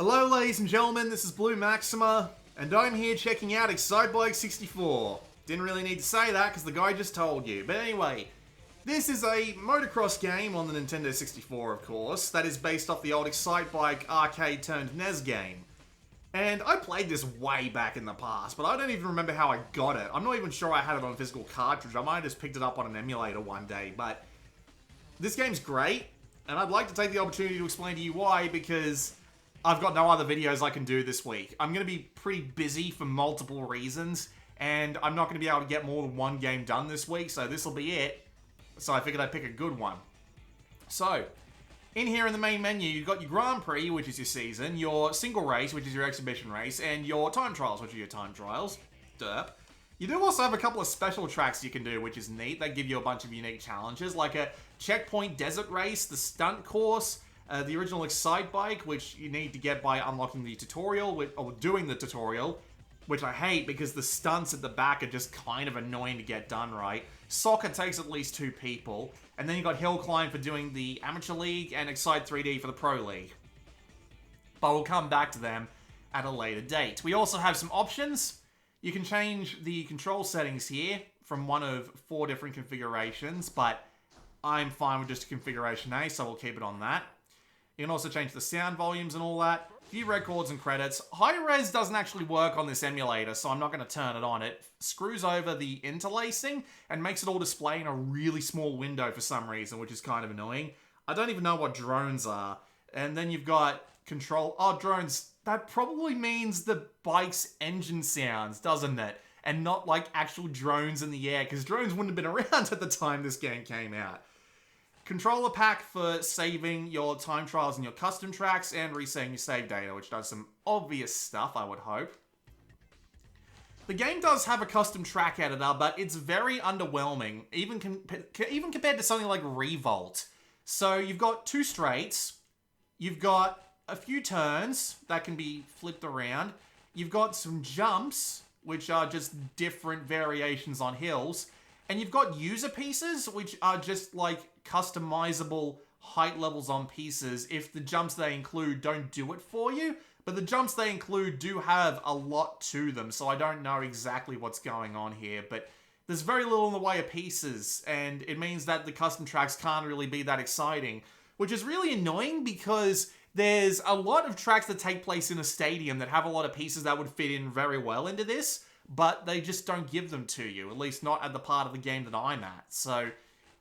Hello ladies and gentlemen, this is Blue Maxima, and I'm here checking out Excitebike 64. Didn't really need to say that because the guy just told you. But anyway, this is a motocross game on the Nintendo 64, of course, that is based off the old Excitebike arcade turned NES game. And I played this way back in the past, but I don't even remember how I got it. I'm not even sure I had it on a physical cartridge. I might have just picked it up on an emulator one day, but this game's great, and I'd like to take the opportunity to explain to you why, because I've got no other videos I can do this week. I'm going to be pretty busy for multiple reasons, and I'm not going to be able to get more than one game done this week, so this will be it. So I figured I'd pick a good one. So, in here in the main menu, you've got your Grand Prix, which is your season, your single race, which is your exhibition race, and your time trials, which are your time trials. Derp. You do also have a couple of special tracks you can do, which is neat. They give you a bunch of unique challenges, like a checkpoint desert race, the stunt course, the original Excitebike, which you need to get by unlocking the tutorial, or doing the tutorial, which I hate because the stunts at the back are just kind of annoying to get done right. Soccer takes at least 2 people. And then you got Hill Climb for doing the Amateur League and Excite 3D for the Pro League. But we'll come back to them at a later date. We also have some options. You can change the control settings here from one of 4 different configurations, but I'm fine with just configuration A, so we'll keep it on that. You can also change the sound volumes and all that. A few records and credits. High res doesn't actually work on this emulator, so I'm not going to turn it on. It screws over the interlacing and makes it all display in a really small window for some reason, which is kind of annoying. I don't even know what drones are. And then you've got control... Oh, drones. That probably means the bike's engine sounds, doesn't it? And not like actual drones in the air, because drones wouldn't have been around at the time this game came out. Controller pack for saving your time trials and your custom tracks, and resetting your save data, which does some obvious stuff, I would hope. The game does have a custom track editor, but it's very underwhelming, even compared to something like Revolt. So you've got 2 straights, you've got a few turns that can be flipped around, you've got some jumps, which are just different variations on hills, and you've got user pieces, which are just like customizable height levels on pieces if the jumps they include don't do it for you. But the jumps they include do have a lot to them, so I don't know exactly what's going on here. But there's very little in the way of pieces, and it means that the custom tracks can't really be that exciting, which is really annoying because there's a lot of tracks that take place in a stadium that have a lot of pieces that would fit in very well into this, but they just don't give them to you, at least not at the part of the game that I'm at. So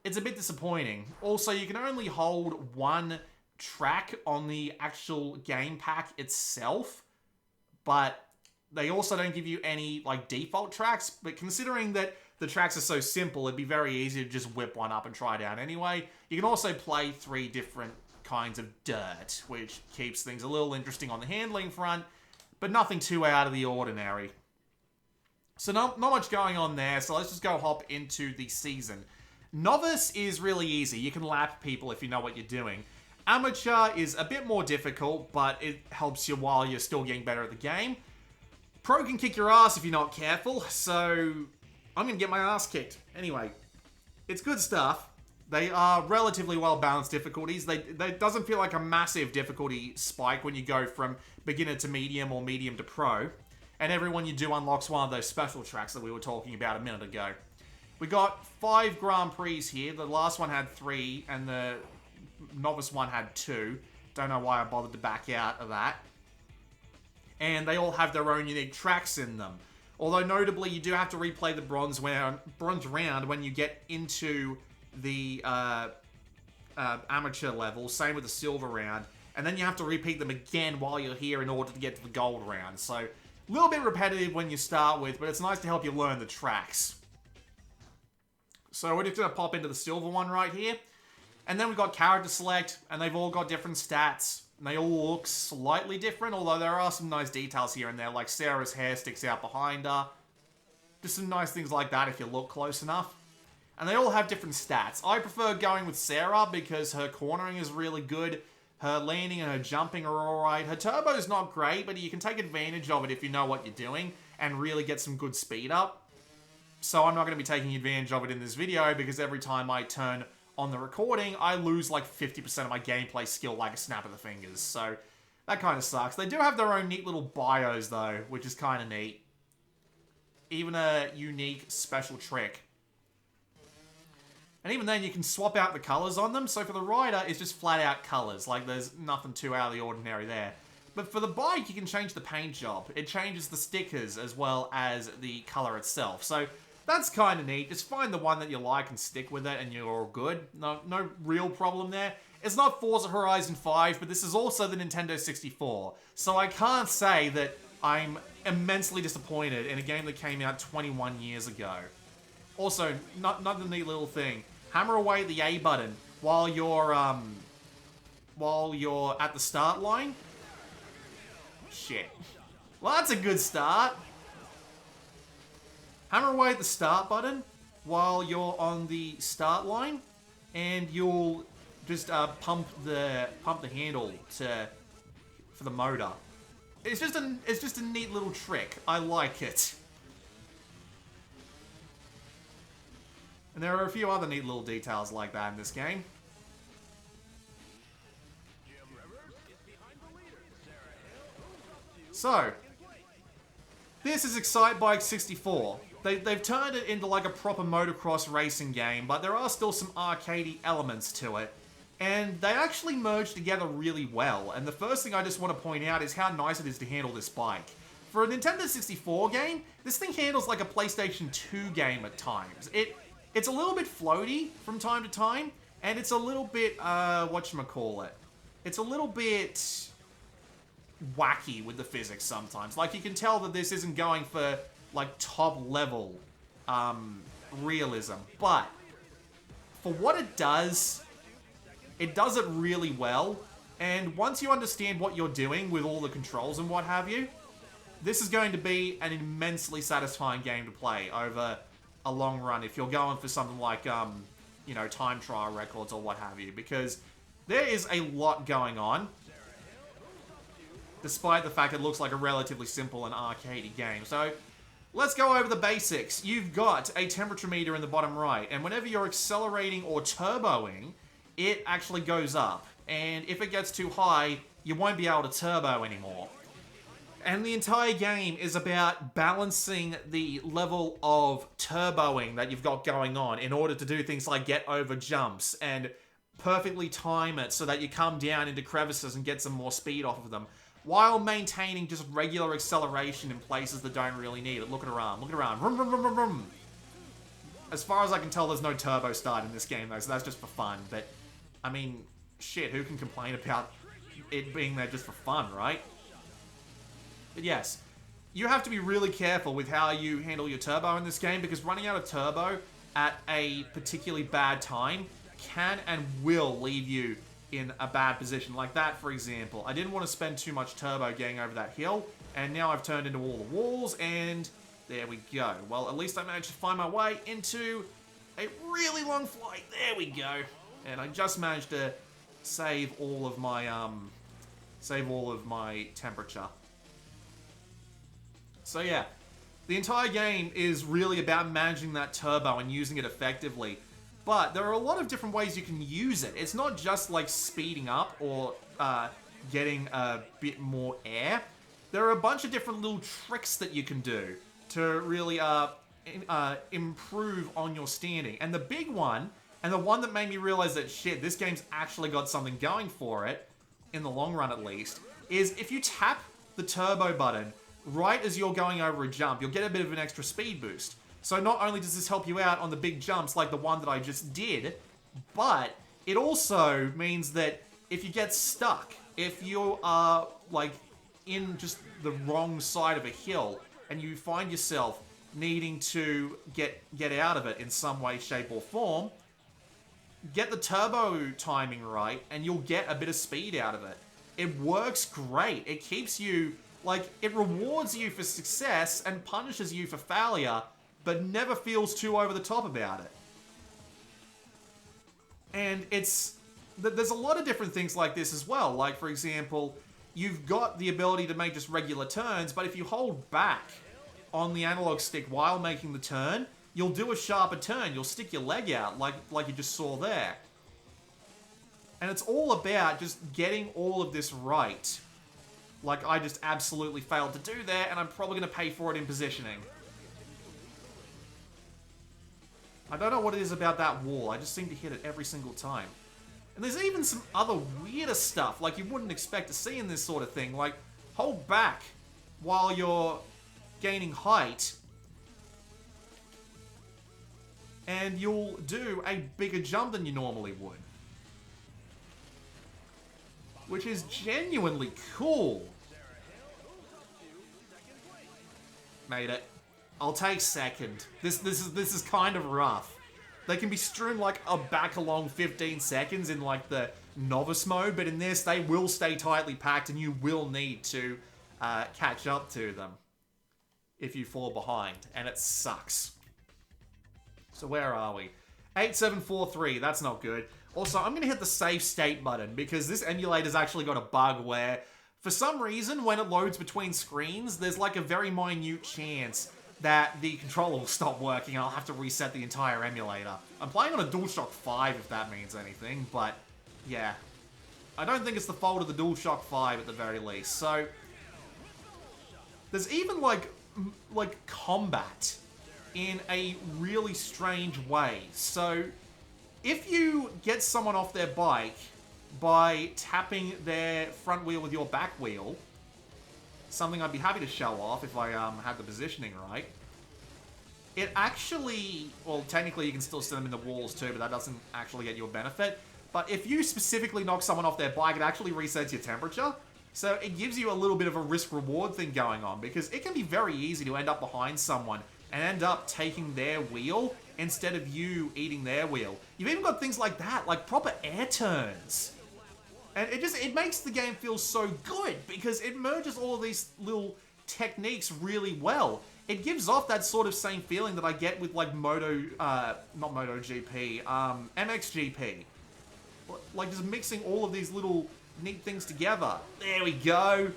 it's a bit disappointing. Also, you can only hold 1 track on the actual game pack itself, but they also don't give you any like default tracks. But considering that the tracks are so simple, it'd be very easy to just whip one up and try it out anyway. You can also play 3 different kinds of dirt, which keeps things a little interesting on the handling front, but nothing too out of the ordinary. So not much going on there, so let's just go hop into the season. Novice is really easy. You can lap people if you know what you're doing. Amateur is a bit more difficult, but it helps you while you're still getting better at the game. Pro can kick your ass if you're not careful, so I'm going to get my ass kicked. Anyway, it's good stuff. They are relatively well-balanced difficulties. They doesn't feel like a massive difficulty spike when you go from beginner to medium or medium to pro. And everyone you do unlocks one of those special tracks that we were talking about a minute ago. We got 5 Grand Prix here. The last one had 3, and the novice one had 2. Don't know why I bothered to back out of that. And they all have their own unique tracks in them. Although notably, you do have to replay the bronze round when you get into the amateur level. Same with the silver round. And then you have to repeat them again while you're here in order to get to the gold round. So a little bit repetitive when you start with, but it's nice to help you learn the tracks. So we're just going to pop into the silver one right here. And then we've got character select, and they've all got different stats. And they all look slightly different, although there are some nice details here and there, like Sarah's hair sticks out behind her. Just some nice things like that if you look close enough. And they all have different stats. I prefer going with Sarah because her cornering is really good. Her landing and her jumping are alright. Her turbo is not great, but you can take advantage of it if you know what you're doing and really get some good speed up. So I'm not going to be taking advantage of it in this video because every time I turn on the recording, I lose like 50% of my gameplay skill like a snap of the fingers. So That kind of sucks. They do have their own neat little bios, though, which is kind of neat. Even a unique special trick. And even then, you can swap out the colors on them. So for the rider, it's just flat out colors. Like, there's nothing too out of the ordinary there. But for the bike, you can change the paint job. It changes the stickers as well as the color itself. So that's kind of neat. Just find the one that you like and stick with it and you're all good. No real problem there. It's not Forza Horizon 5, but this is also the Nintendo 64. So I can't say that I'm immensely disappointed in a game that came out 21 years ago. Also, not the neat little thing. Hammer away the A button while you're at the start line. Shit. Well, that's a good start. Hammer away at the start button while you're on the start line, and you'll just pump the handle for the motor. It's just a neat little trick. I like it. And there are a few other neat little details like that in this game. So, this is Excitebike 64. They've turned it into like a proper motocross racing game, but there are still some arcadey elements to it. And they actually merge together really well. And the first thing I just want to point out is how nice it is to handle this bike. For a Nintendo 64 game, this thing handles like a PlayStation 2 game at times. It's a little bit floaty from time to time, and it's a little bit, whatchamacallit. It's a little bit wacky with the physics sometimes. Like, you can tell that this isn't going for, like, top-level realism. But, for what it does it really well. And once you understand what you're doing with all the controls and what have you, this is going to be an immensely satisfying game to play over a long run if you're going for something like, you know, time trial records or what have you. Because there is a lot going on, despite the fact it looks like a relatively simple and arcadey game. So, let's go over the basics. You've got a temperature meter in the bottom right, and whenever you're accelerating or turboing, it actually goes up. And if it gets too high, you won't be able to turbo anymore. And the entire game is about balancing the level of turboing that you've got going on in order to do things like get over jumps and perfectly time it so that you come down into crevices and get some more speed off of them, while maintaining just regular acceleration in places that don't really need it. Look at her arm. Look at her arm. Vroom, vroom, vroom, vroom, vroom. As far as I can tell, there's no turbo start in this game, though, so that's just for fun. But, I mean, shit, who can complain about it being there just for fun, right? But yes, you have to be really careful with how you handle your turbo in this game, because running out of turbo at a particularly bad time can and will leave you in a bad position. Like that, for example. I didn't want to spend too much turbo getting over that hill, and now I've turned into all the walls, and there we go. Well, at least I managed to find my way into a really long flight. There we go. And I just managed to save all of my temperature. So yeah, the entire game is really about managing that turbo and using it effectively. But there are a lot of different ways you can use it. It's not just like speeding up or getting a bit more air. There are a bunch of different little tricks that you can do to really improve on your standing. And the big one, and the one that made me realize that, shit, this game's actually got something going for it, in the long run at least, is if you tap the turbo button right as you're going over a jump, you'll get a bit of an extra speed boost. So not only does this help you out on the big jumps like the one that I just did, but it also means that if you get stuck, if you are like in just the wrong side of a hill and you find yourself needing to get out of it in some way, shape or form, get the turbo timing right and you'll get a bit of speed out of it. It works great. It keeps you, like, it rewards you for success and punishes you for failure, but never feels too over the top about it. And there's a lot of different things like this as well. Like, for example, you've got the ability to make just regular turns, but if you hold back on the analog stick while making the turn, you'll do a sharper turn. You'll stick your leg out like you just saw there. And it's all about just getting all of this right Like, I just absolutely failed to do there, and I'm probably going to pay for it in positioning. I don't know what it is about that wall. I just seem to hit it every single time. And there's even some other weirder stuff, like you wouldn't expect to see in this sort of thing. Like, hold back while you're gaining height, and you'll do a bigger jump than you normally would. Which is genuinely cool. Made it. I'll take second. This is kind of rough. They can be strewn like back along 15 seconds in like the novice mode, but in this they will stay tightly packed and you will need to catch up to them if you fall behind, and it sucks. So where are we? 8743, that's not good. Also, I'm going to hit the save state button because this emulator's actually got a bug where, for some reason, when it loads between screens, there's like a very minute chance that the controller will stop working and I'll have to reset the entire emulator. I'm playing on a DualShock 5 if that means anything, but yeah. I don't think it's the fault of the DualShock 5 at the very least. So, there's even like combat in a really strange way. So, if you get someone off their bike by tapping their front wheel with your back wheel, something I'd be happy to show off if I had the positioning right, it actually, well, technically you can still send them in the walls too, but that doesn't actually get you a benefit. But if you specifically knock someone off their bike, it actually resets your temperature. So it gives you a little bit of a risk-reward thing going on, because it can be very easy to end up behind someone and end up taking their wheel instead of you eating their wheel. You've even got things like that, like proper air turns. And it makes the game feel so good because it merges all of these little techniques really well. It gives off that sort of same feeling that I get with like not MotoGP, MXGP. Like just mixing all of these little neat things together. There we go.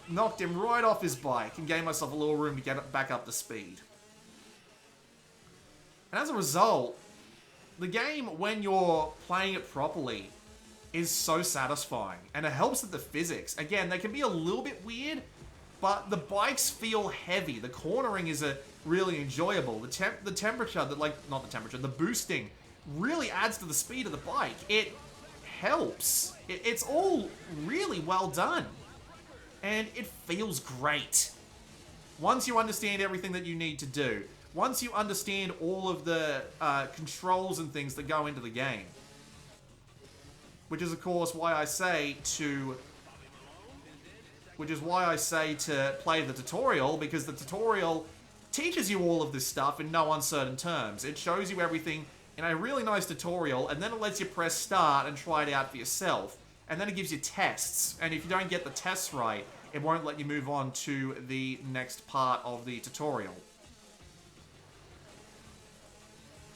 Knocked him right off his bike and gave myself a little room to get back up to speed. And as a result, the game, when you're playing it properly, is so satisfying. And it helps with the physics. Again, they can be a little bit weird, but the bikes feel heavy. The cornering is really enjoyable. The temperature, the boosting really adds to the speed of the bike. It helps. It's all really well done. And it feels great. Once you understand everything that you need to do, once you understand all of the controls and things that go into the game, which is of course why I say to play the tutorial, because the tutorial teaches you all of this stuff in no uncertain terms. It shows you everything in a really nice tutorial, and then it lets you press start and try it out for yourself. And then it gives you tests, and if you don't get the tests right, it won't let you move on to the next part of the tutorial.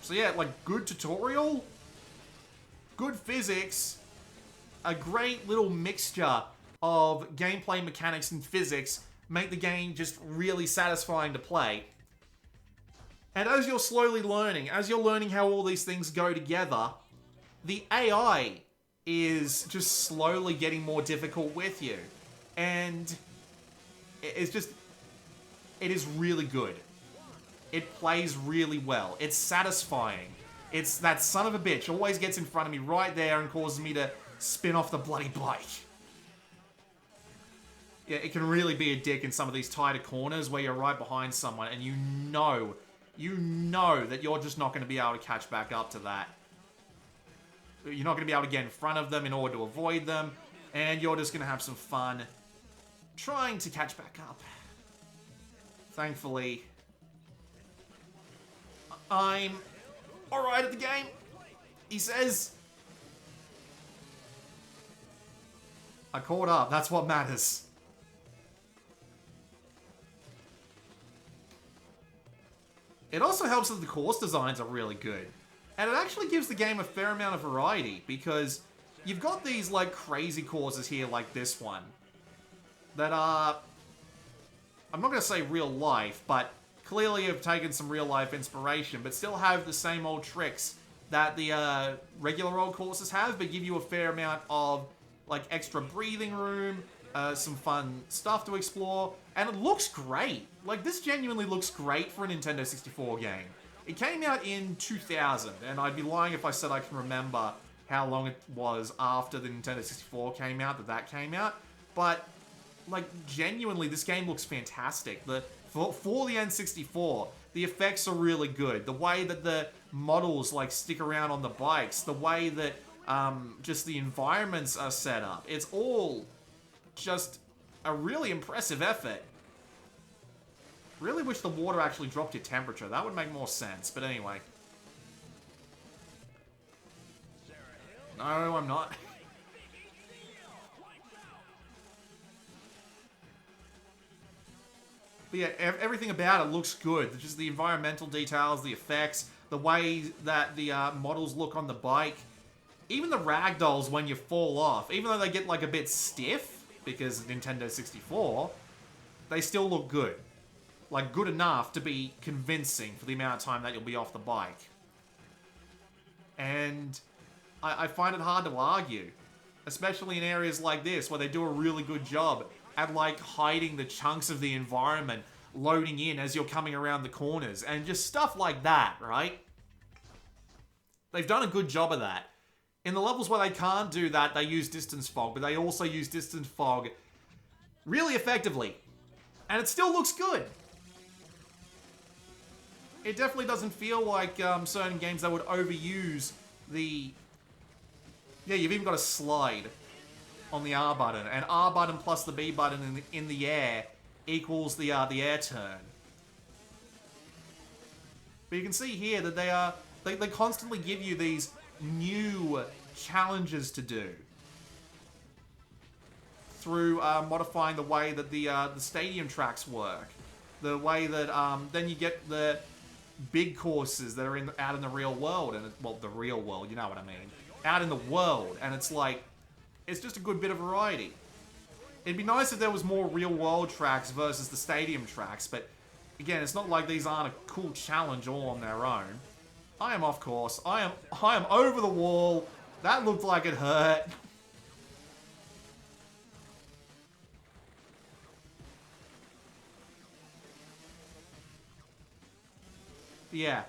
So yeah, like, good tutorial, good physics, a great little mixture of gameplay mechanics and physics make the game just really satisfying to play. And as you're slowly learning, as you're learning how all these things go together, the AI is just slowly getting more difficult with you. And it is really good. It plays really well. It's satisfying. It's that son of a bitch always gets in front of me right there and causes me to spin off the bloody bike. Yeah, it can really be a dick in some of these tighter corners where you're right behind someone and you know that you're just not going to be able to catch back up to that. You're not going to be able to get in front of them in order to avoid them, and you're just going to have some fun trying to catch back up. Thankfully, I'm alright at the game, he says. I caught up, that's what matters. It also helps that the course designs are really good. And it actually gives the game a fair amount of variety, because you've got these like crazy courses here like this one that are, I'm not going to say real life, but clearly have taken some real life inspiration, but still have the same old tricks that the regular old courses have, but give you a fair amount of like extra breathing room some fun stuff to explore, and it looks great. Like, this genuinely looks great for a Nintendo 64 game. It came out in 2000, and I'd be lying if I said I can remember how long it was after the Nintendo 64 came out that came out. But, like, genuinely, this game looks fantastic. For the N64, the effects are really good. The way that the models, like, stick around on the bikes, the way that just the environments are set up. It's all just a really impressive effort. Really wish the water actually dropped your temperature. That would make more sense. But anyway. No, I'm not. But yeah, everything about it looks good. Just the environmental details, the effects, the way that the models look on the bike. Even the ragdolls when you fall off, even though they get like a bit stiff, because Nintendo 64, they still look good. Like, good enough to be convincing for the amount of time that you'll be off the bike. And I find it hard to argue. Especially in areas like this, where they do a really good job at, like, hiding the chunks of the environment, loading in as you're coming around the corners, and just stuff like that, right? They've done a good job of that. In the levels where they can't do that, they use distance fog, but they also use distance fog really effectively. And it still looks good. It definitely doesn't feel like certain games that would overuse the... Yeah, you've even got a slide on the R button, and R button plus the B button in the air equals the air turn. But you can see here that they constantly give you these new challenges to do through modifying the way that the stadium tracks work, the way that then you get the big courses that are out in the real world, and well, the real world, you know what I mean, out in the world, and it's like, it's just a good bit of variety. It'd be nice if there was more real world tracks versus the stadium tracks, but again, it's not like these aren't a cool challenge all on their own. I am off course. I am over the wall. That looked like it hurt. Yeah.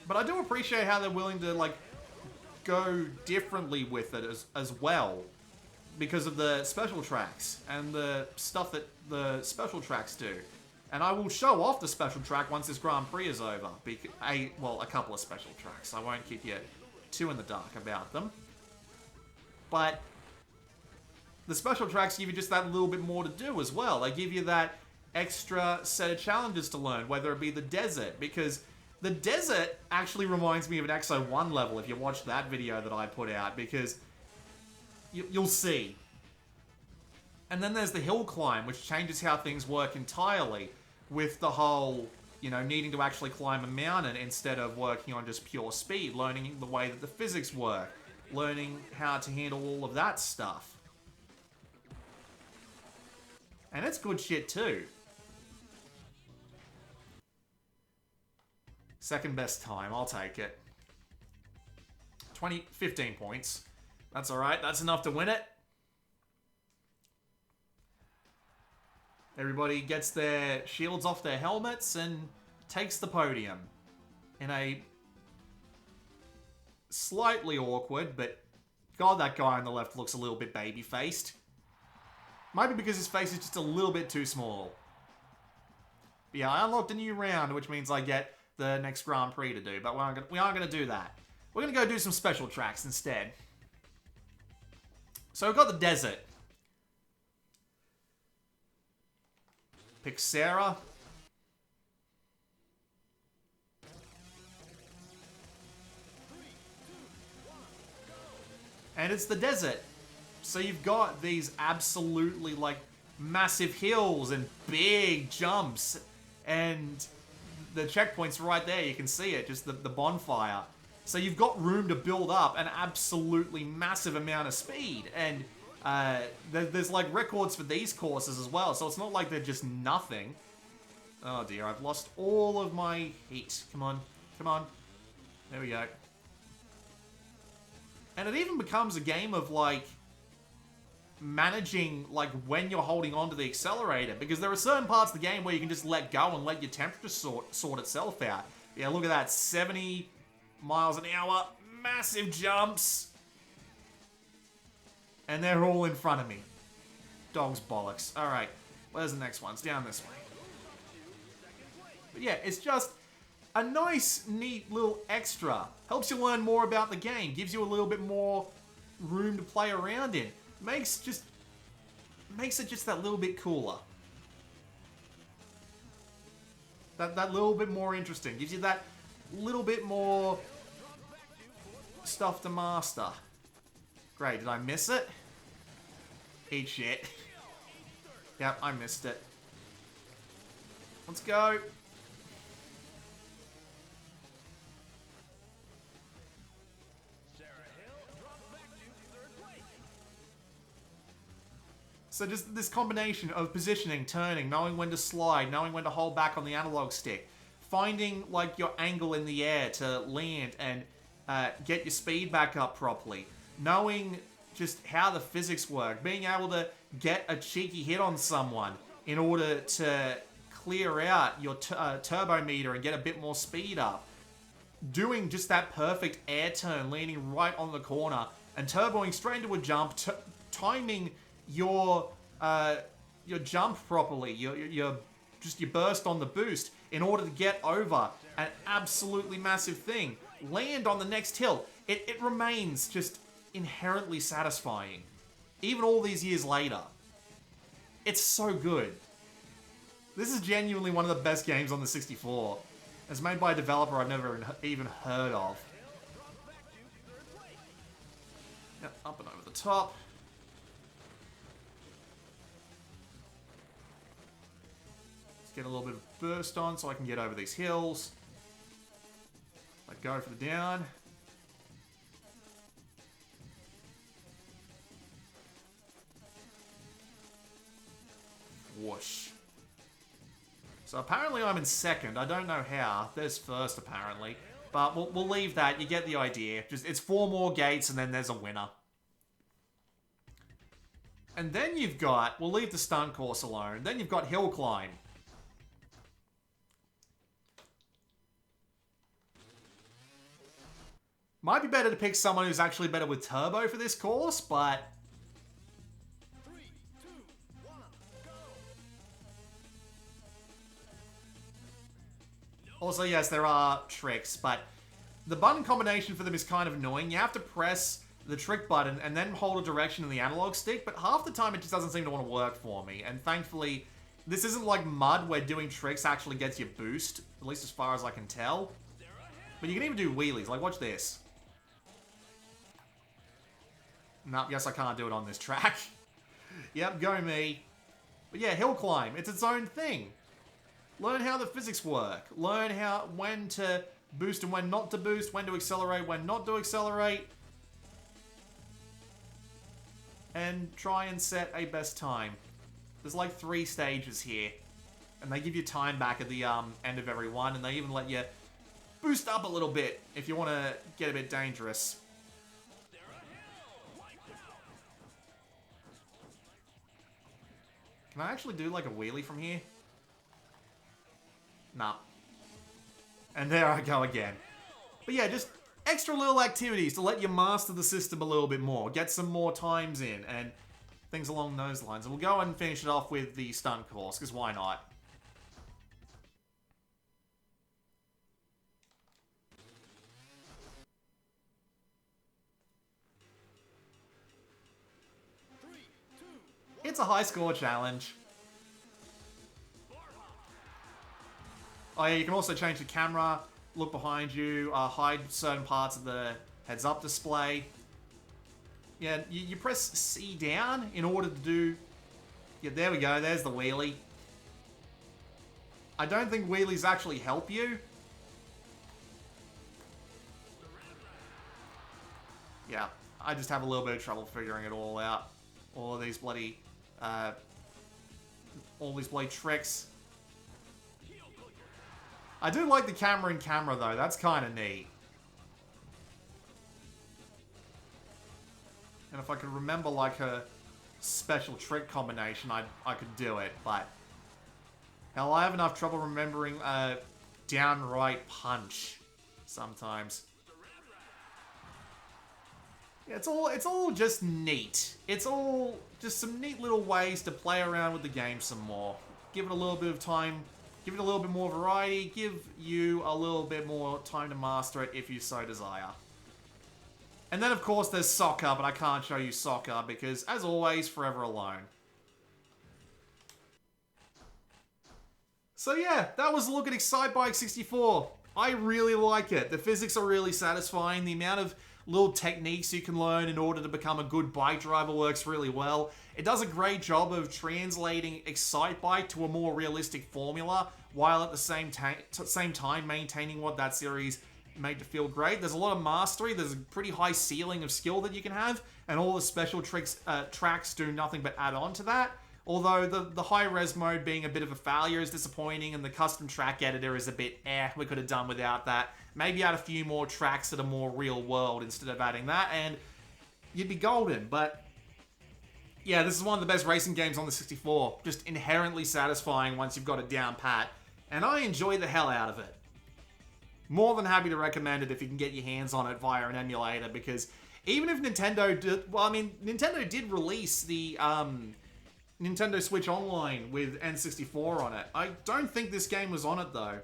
But I do appreciate how they're willing to, like, go differently with it as well. Because of the special tracks and the stuff that the special tracks do. And I will show off the special track once this Grand Prix is over. Well, a couple of special tracks. I won't keep you too in the dark about them. But the special tracks give you just that little bit more to do as well. They give you that extra set of challenges to learn, whether it be the desert. Because the desert actually reminds me of an XO1 level if you watch that video that I put out. Because you'll see. And then there's the hill climb, which changes how things work entirely. With the whole, you know, needing to actually climb a mountain instead of working on just pure speed. Learning the way that the physics work. Learning how to handle all of that stuff. And it's good shit too. Second best time, I'll take it. 15 points. That's alright, that's enough to win it. Everybody gets their shields off their helmets and takes the podium. In a slightly awkward, but God, that guy on the left looks a little bit baby-faced. Might be because his face is just a little bit too small. But yeah, I unlocked a new round, which means I get the next Grand Prix to do, but we aren't going to do that. We're going to go do some special tracks instead. So we've got the desert. Pick Sarah. And it's the desert. So you've got these absolutely, like, massive hills and big jumps. And the checkpoint's right there. You can see it, just the bonfire. So you've got room to build up an absolutely massive amount of speed. And there's, like, records for these courses as well. So it's not like they're just nothing. Oh, dear. I've lost all of my heat. Come on. Come on. There we go. And it even becomes a game of, like, managing, like, when you're holding on to the accelerator. Because there are certain parts of the game where you can just let go and let your temperature sort itself out. Yeah, look at that. 70 miles an hour. Massive jumps. And they're all in front of me. Dog's bollocks. Alright, where's the next one? It's down this way. But yeah, it's just a nice, neat little extra. Helps you learn more about the game. Gives you a little bit more room to play around in. Makes it just that little bit cooler. That little bit more interesting. Gives you that little bit more stuff to master. Great, did I miss it? Eat shit. Yep, I missed it. Let's go. So just this combination of positioning, turning, knowing when to slide, knowing when to hold back on the analog stick, finding like your angle in the air to land and get your speed back up properly, knowing just how the physics work, being able to get a cheeky hit on someone in order to clear out your turbo meter and get a bit more speed up, doing just that perfect air turn, leaning right on the corner and turboing straight into a jump, timing your jump properly, your burst on the boost in order to get over an absolutely massive thing. Land on the next hill. It remains just inherently satisfying. Even all these years later. It's so good. This is genuinely one of the best games on the 64. It's made by a developer I've never even heard of. Yep, up and over the top. Let's get a little bit of burst on so I can get over these hills. Let go for the down. Whoosh. So apparently I'm in second. I don't know how. There's first apparently. But we'll leave that. You get the idea. Just it's 4 more gates and then there's a winner. And then you've got... We'll leave the stunt course alone. Then you've got hill climb. Might be better to pick someone who's actually better with turbo for this course, but... Also, yes, there are tricks, but the button combination for them is kind of annoying. You have to press the trick button and then hold a direction in the analog stick, but half the time it just doesn't seem to want to work for me. And thankfully, this isn't like Mud where doing tricks actually gets you boost, at least as far as I can tell. But you can even do wheelies, like watch this. Nope, yes I can't do it on this track. Yep, go me. But yeah, hill climb, it's its own thing. Learn how the physics work. Learn when to boost and when not to boost, when to accelerate, when not to accelerate. And try and set a best time. There's like 3 stages here. And they give you time back at the end of every one, and they even let you boost up a little bit if you want to get a bit dangerous. Can I actually do like a wheelie from here? Nah. And there I go again. But yeah, just extra little activities to let you master the system a little bit more. Get some more times in and things along those lines. And we'll go and finish it off with the stunt course, because why not? It's a high score challenge. Oh yeah, you can also change the camera, look behind you, hide certain parts of the heads-up display. Yeah, you press C down in order to do... Yeah, there we go, there's the wheelie. I don't think wheelies actually help you. Yeah, I just have a little bit of trouble figuring it all out. All of these bloody... all these bloody tricks. I do like the camera in camera though, that's kind of neat. And if I could remember, like, a special trick combination, I could do it. But, hell, I have enough trouble remembering a downright punch sometimes. Yeah, it's all just neat. It's all just some neat little ways to play around with the game some more. Give it a little bit of time, give it a little bit more variety, give you a little bit more time to master it if you so desire. And then, of course, there's soccer, but I can't show you soccer because, as always, forever alone. So yeah, that was a look at Excitebike 64. I really like it. The physics are really satisfying. The amount of little techniques you can learn in order to become a good bike driver works really well. It does a great job of translating Excitebike to a more realistic formula, while at the same time maintaining what that series made to feel great. There's a lot of mastery, there's a pretty high ceiling of skill that you can have, and all the special tracks do nothing but add on to that. Although the high-res mode being a bit of a failure is disappointing, and the custom track editor is a bit we could have done without that. Maybe add a few more tracks that are more real-world instead of adding that, and you'd be golden. But yeah, this is one of the best racing games on the 64. Just inherently satisfying once you've got it down pat, and I enjoy the hell out of it. More than happy to recommend it if you can get your hands on it via an emulator, because even if Nintendo did... Well, I mean, Nintendo did release the Nintendo Switch Online with N64 on it. I don't think this game was on it, though.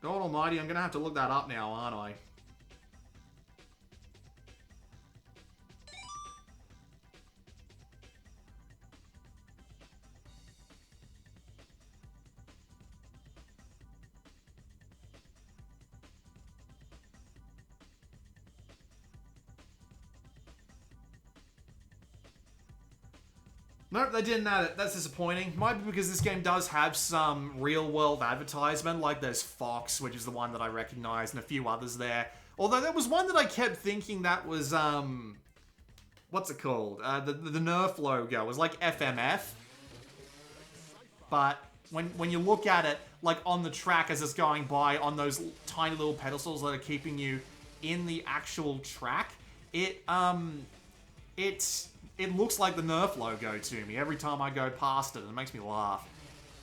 God almighty, I'm going to have to look that up now, aren't I? Nope, they didn't add it. That's disappointing. Might be because this game does have some real-world advertisement, like there's Fox, which is the one that I recognize, and a few others there. Although there was one that I kept thinking that was, what's it called? The Nerf logo. It was like FMF. But when you look at it, like on the track as it's going by, on those tiny little pedestals that are keeping you in the actual track, it looks like the Nerf logo to me every time I go past it. It makes me laugh.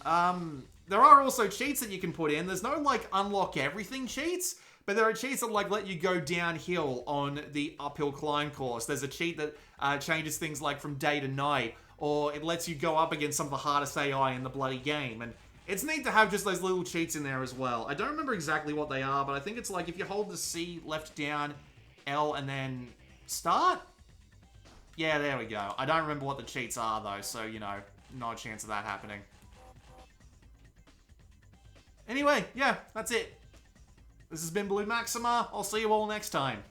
There are also cheats that you can put in. There's no, like, unlock everything cheats, but there are cheats that, like, let you go downhill on the uphill climb course. There's a cheat that changes things, like, from day to night, or it lets you go up against some of the hardest AI in the bloody game. And it's neat to have just those little cheats in there as well. I don't remember exactly what they are, but I think it's like if you hold the C, left down, L, and then start? Yeah, there we go. I don't remember what the cheats are, though, so, you know, no chance of that happening. Anyway, yeah, that's it. This has been Blue Maxima. I'll see you all next time.